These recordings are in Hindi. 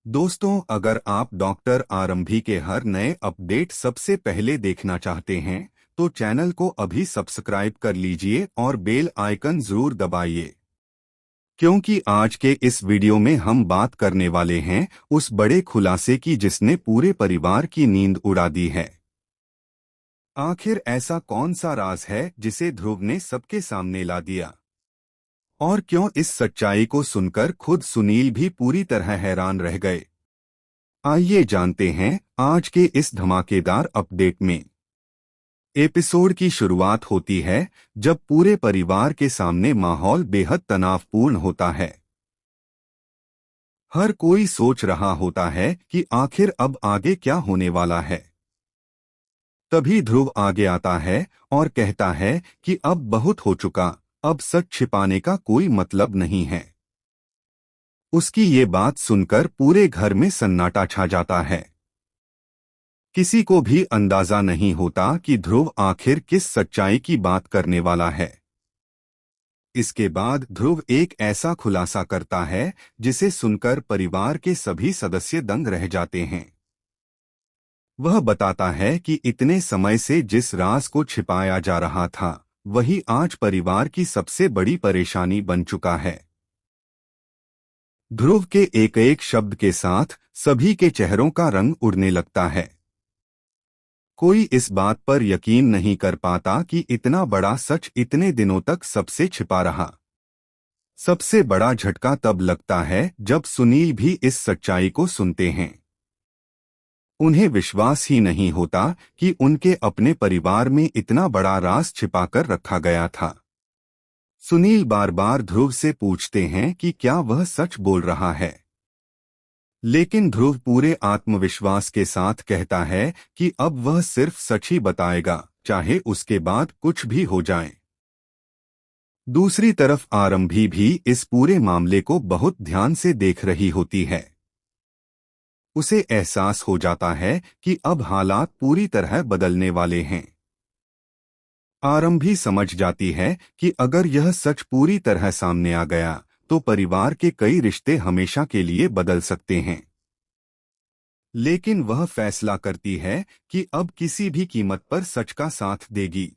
दोस्तों, अगर आप डॉक्टर आरंभी के हर नए अपडेट सबसे पहले देखना चाहते हैं तो चैनल को अभी सब्सक्राइब कर लीजिए और बेल आइकन जरूर दबाइए, क्योंकि आज के इस वीडियो में हम बात करने वाले हैं उस बड़े खुलासे की जिसने पूरे परिवार की नींद उड़ा दी है। आखिर ऐसा कौन सा राज है जिसे ध्रुव ने सबके सामने ला दिया, और क्यों इस सच्चाई को सुनकर खुद सुनील भी पूरी तरह हैरान रह गए। आइए जानते हैं आज के इस धमाकेदार अपडेट में। एपिसोड की शुरुआत होती है जब पूरे परिवार के सामने माहौल बेहद तनावपूर्ण होता है। हर कोई सोच रहा होता है कि आखिर अब आगे क्या होने वाला है। तभी ध्रुव आगे आता है और कहता है कि अब बहुत हो चुका, अब सच छिपाने का कोई मतलब नहीं है। उसकी ये बात सुनकर पूरे घर में सन्नाटा छा जाता है। किसी को भी अंदाजा नहीं होता कि ध्रुव आखिर किस सच्चाई की बात करने वाला है। इसके बाद ध्रुव एक ऐसा खुलासा करता है जिसे सुनकर परिवार के सभी सदस्य दंग रह जाते हैं। वह बताता है कि इतने समय से जिस राज को छिपाया जा रहा था वही आज परिवार की सबसे बड़ी परेशानी बन चुका है। ध्रुव के एक एक शब्द के साथ सभी के चेहरों का रंग उड़ने लगता है। कोई इस बात पर यकीन नहीं कर पाता कि इतना बड़ा सच इतने दिनों तक सबसे छिपा रहा। सबसे बड़ा झटका तब लगता है जब सुनील भी इस सच्चाई को सुनते हैं। उन्हें विश्वास ही नहीं होता कि उनके अपने परिवार में इतना बड़ा राज छिपाकर रखा गया था। सुनील बार बार ध्रुव से पूछते हैं कि क्या वह सच बोल रहा है, लेकिन ध्रुव पूरे आत्मविश्वास के साथ कहता है कि अब वह सिर्फ सच ही बताएगा, चाहे उसके बाद कुछ भी हो जाए। दूसरी तरफ आरंभी भी इस पूरे मामले को बहुत ध्यान से देख रही होती है। उसे एहसास हो जाता है कि अब हालात पूरी तरह बदलने वाले हैं। आरंभी समझ जाती है कि अगर यह सच पूरी तरह सामने आ गया तो परिवार के कई रिश्ते हमेशा के लिए बदल सकते हैं। लेकिन वह फैसला करती है कि अब किसी भी कीमत पर सच का साथ देगी।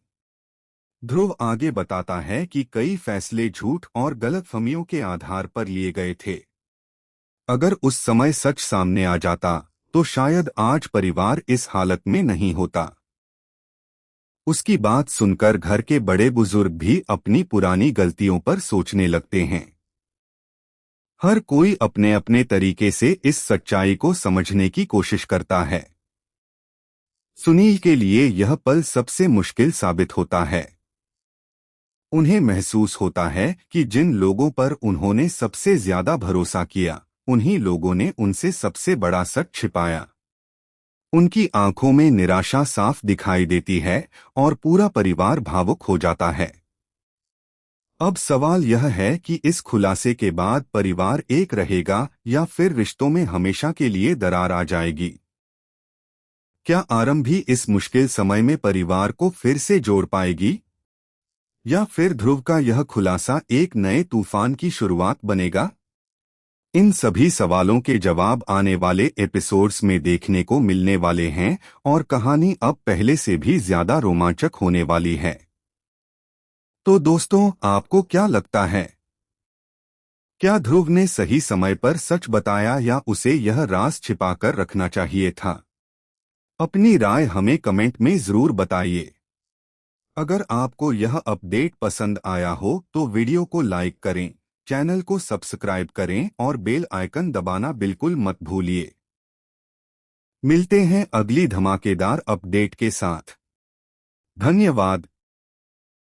ध्रुव आगे बताता है कि कई फैसले झूठ और गलतफहमियों के आधार पर लिए गए थे। अगर उस समय सच सामने आ जाता तो शायद आज परिवार इस हालत में नहीं होता। उसकी बात सुनकर घर के बड़े बुजुर्ग भी अपनी पुरानी गलतियों पर सोचने लगते हैं। हर कोई अपने अपने तरीके से इस सच्चाई को समझने की कोशिश करता है। सुनील के लिए यह पल सबसे मुश्किल साबित होता है। उन्हें महसूस होता है कि जिन लोगों पर उन्होंने सबसे ज्यादा भरोसा किया उन्हीं लोगों ने उनसे सबसे बड़ा सच छिपाया। उनकी आंखों में निराशा साफ दिखाई देती है और पूरा परिवार भावुक हो जाता है। अब सवाल यह है कि इस खुलासे के बाद परिवार एक रहेगा या फिर रिश्तों में हमेशा के लिए दरार आ जाएगी। क्या आरंभी इस मुश्किल समय में परिवार को फिर से जोड़ पाएगी, या फिर ध्रुव का यह खुलासा एक नए तूफान की शुरुआत बनेगा? इन सभी सवालों के जवाब आने वाले एपिसोड्स में देखने को मिलने वाले हैं और कहानी अब पहले से भी ज्यादा रोमांचक होने वाली है। तो दोस्तों, आपको क्या लगता है? क्या ध्रुव ने सही समय पर सच बताया या उसे यह राज छिपाकर रखना चाहिए था? अपनी राय हमें कमेंट में जरूर बताइए। अगर आपको यह अपडेट पसंद आया हो तो वीडियो को लाइक करें, चैनल को सब्सक्राइब करें और बेल आइकन दबाना बिल्कुल मत भूलिए। मिलते हैं अगली धमाकेदार अपडेट के साथ। धन्यवाद।